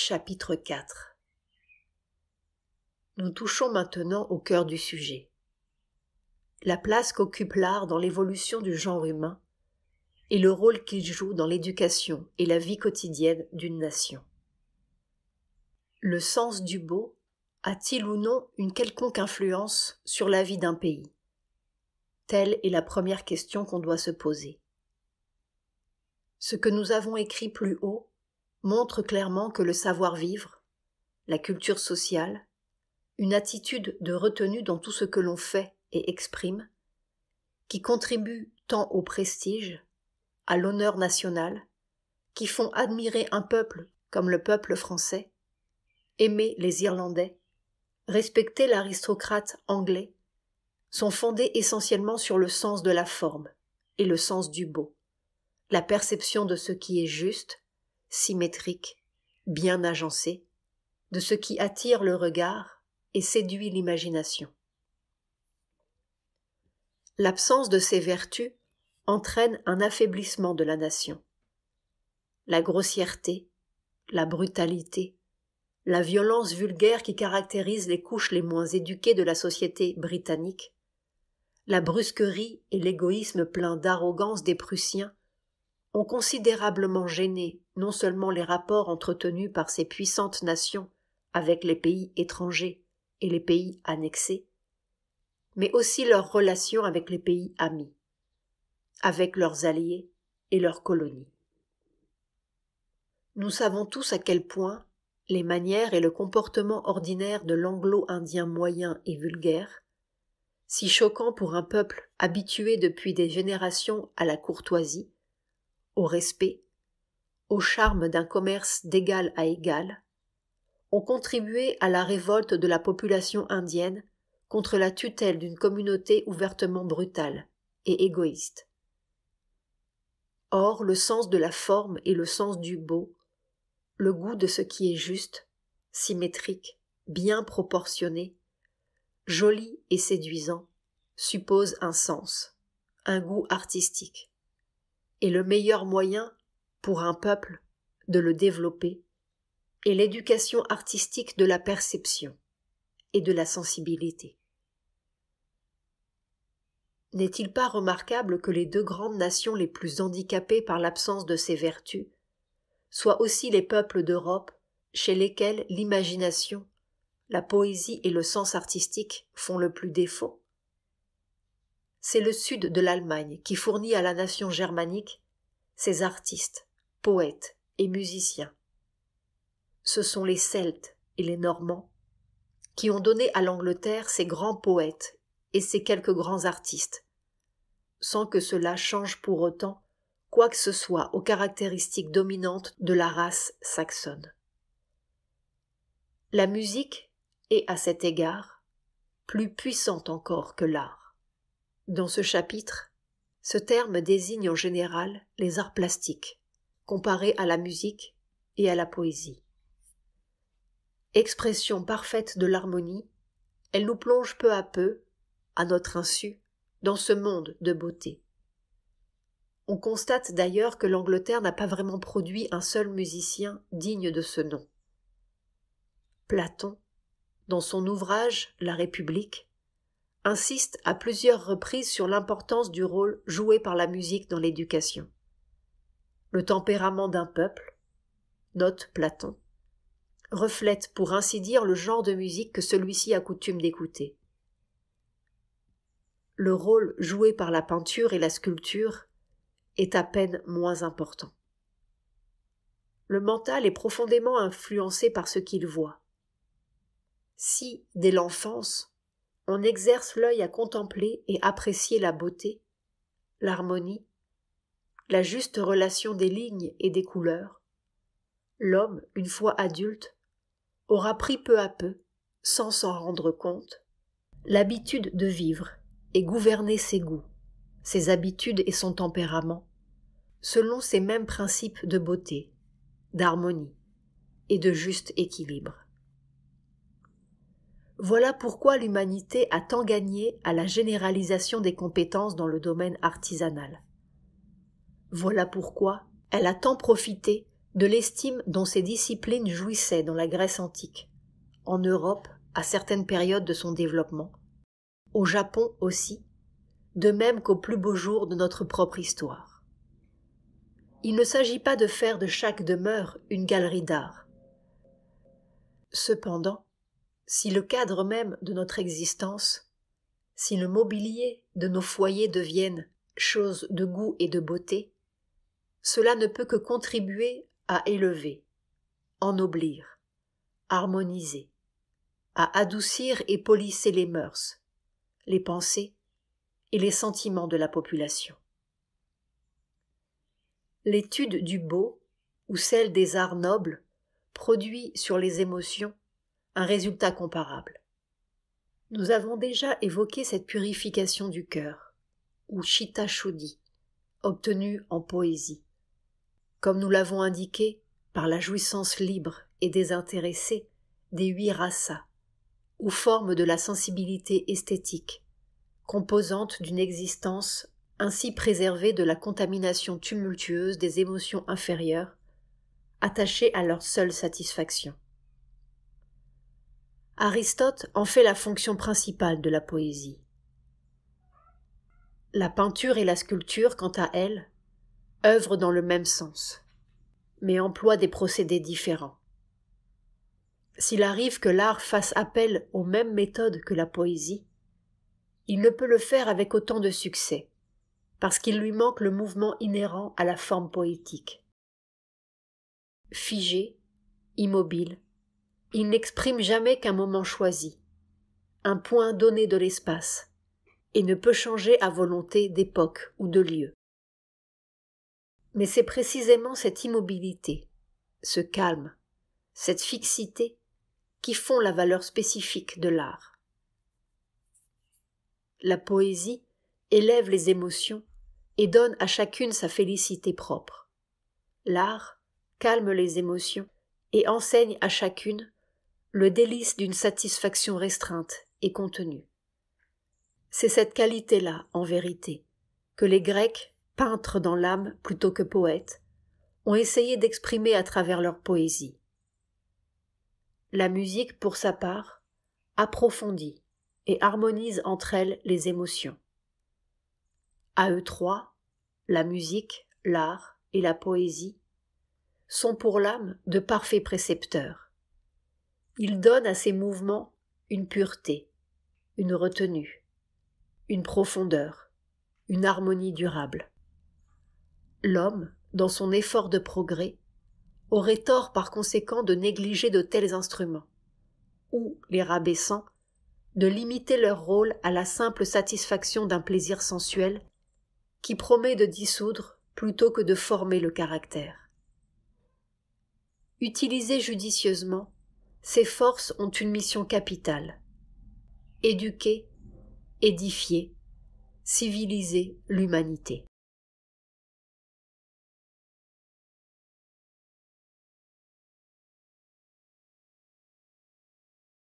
Chapitre 4. Nous touchons maintenant au cœur du sujet. La place qu'occupe l'art dans l'évolution du genre humain et le rôle qu'il joue dans l'éducation et la vie quotidienne d'une nation. Le sens du beau a-t-il ou non une quelconque influence sur la vie d'un pays? Telle est la première question qu'on doit se poser. Ce que nous avons écrit plus haut montre clairement que le savoir-vivre, la culture sociale, une attitude de retenue dans tout ce que l'on fait et exprime, qui contribue tant au prestige, à l'honneur national, qui font admirer un peuple comme le peuple français, aimer les Irlandais, respecter l'aristocrate anglais, sont fondés essentiellement sur le sens de la forme et le sens du beau, la perception de ce qui est juste, symétrique, bien agencé, de ce qui attire le regard et séduit l'imagination. L'absence de ces vertus entraîne un affaiblissement de la nation. La grossièreté, la brutalité, la violence vulgaire qui caractérise les couches les moins éduquées de la société britannique, la brusquerie et l'égoïsme plein d'arrogance des Prussiens ont considérablement gêné non seulement les rapports entretenus par ces puissantes nations avec les pays étrangers et les pays annexés, mais aussi leurs relations avec les pays amis, avec leurs alliés et leurs colonies. Nous savons tous à quel point les manières et le comportement ordinaire de l'anglo-indien moyen et vulgaire, si choquants pour un peuple habitué depuis des générations à la courtoisie, au respect, au charme d'un commerce d'égal à égal, ont contribué à la révolte de la population indienne contre la tutelle d'une communauté ouvertement brutale et égoïste. Or, le sens de la forme et le sens du beau, le goût de ce qui est juste, symétrique, bien proportionné, joli et séduisant, suppose un sens, un goût artistique. Et le meilleur moyen, pour un peuple, de le développer, est l'éducation artistique de la perception et de la sensibilité. N'est-il pas remarquable que les deux grandes nations les plus handicapées par l'absence de ces vertus soient aussi les peuples d'Europe chez lesquels l'imagination, la poésie et le sens artistique font le plus défaut? C'est le sud de l'Allemagne qui fournit à la nation germanique ses artistes, poètes et musiciens. Ce sont les Celtes et les Normands qui ont donné à l'Angleterre ses grands poètes et ses quelques grands artistes, sans que cela change pour autant quoi que ce soit aux caractéristiques dominantes de la race saxonne. La musique est, à cet égard, plus puissante encore que l'art. Dans ce chapitre, ce terme désigne en général les arts plastiques, comparés à la musique et à la poésie. Expression parfaite de l'harmonie, elle nous plonge peu à peu, à notre insu, dans ce monde de beauté. On constate d'ailleurs que l'Angleterre n'a pas vraiment produit un seul musicien digne de ce nom. Platon, dans son ouvrage La République, insiste à plusieurs reprises sur l'importance du rôle joué par la musique dans l'éducation. Le tempérament d'un peuple, note Platon, reflète pour ainsi dire le genre de musique que celui-ci a coutume d'écouter. Le rôle joué par la peinture et la sculpture est à peine moins important. Le mental est profondément influencé par ce qu'il voit. Si, dès l'enfance, on exerce l'œil à contempler et apprécier la beauté, l'harmonie, la juste relation des lignes et des couleurs, l'homme, une fois adulte, aura pris peu à peu, sans s'en rendre compte, l'habitude de vivre et gouverner ses goûts, ses habitudes et son tempérament, selon ces mêmes principes de beauté, d'harmonie et de juste équilibre. Voilà pourquoi l'humanité a tant gagné à la généralisation des compétences dans le domaine artisanal. Voilà pourquoi elle a tant profité de l'estime dont ces disciplines jouissaient dans la Grèce antique, en Europe à certaines périodes de son développement, au Japon aussi, de même qu'aux plus beaux jours de notre propre histoire. Il ne s'agit pas de faire de chaque demeure une galerie d'art. Cependant, si le cadre même de notre existence, si le mobilier de nos foyers deviennent choses de goût et de beauté, cela ne peut que contribuer à élever, ennoblir, harmoniser, à adoucir et polisser les mœurs, les pensées et les sentiments de la population. L'étude du beau ou celle des arts nobles produit sur les émotions un résultat comparable. Nous avons déjà évoqué cette purification du cœur, ou Chitta Shuddhi, obtenue en poésie. Comme nous l'avons indiqué, par la jouissance libre et désintéressée des 8 rasas, ou formes de la sensibilité esthétique, composante d'une existence ainsi préservée de la contamination tumultueuse des émotions inférieures, attachées à leur seule satisfaction. Aristote en fait la fonction principale de la poésie. La peinture et la sculpture, quant à elles, œuvrent dans le même sens, mais emploient des procédés différents. S'il arrive que l'art fasse appel aux mêmes méthodes que la poésie, il ne peut le faire avec autant de succès, parce qu'il lui manque le mouvement inhérent à la forme poétique. Figé, immobile, il n'exprime jamais qu'un moment choisi, un point donné de l'espace, et ne peut changer à volonté d'époque ou de lieu. Mais c'est précisément cette immobilité, ce calme, cette fixité qui font la valeur spécifique de l'art. La poésie élève les émotions et donne à chacune sa félicité propre. L'art calme les émotions et enseigne à chacune le délice d'une satisfaction restreinte et contenue. C'est cette qualité-là, en vérité, que les Grecs, peintres dans l'âme plutôt que poètes, ont essayé d'exprimer à travers leur poésie. La musique, pour sa part, approfondit et harmonise entre elles les émotions. À eux trois, la musique, l'art et la poésie sont pour l'âme de parfaits précepteurs. Ils donnent à ces mouvements une pureté, une retenue, une profondeur, une harmonie durable. L'homme, dans son effort de progrès, aurait tort par conséquent de négliger de tels instruments, ou, les rabaissant, de limiter leur rôle à la simple satisfaction d'un plaisir sensuel qui promet de dissoudre plutôt que de former le caractère. Utilisées judicieusement, ces forces ont une mission capitale: éduquer, édifier, civiliser l'humanité.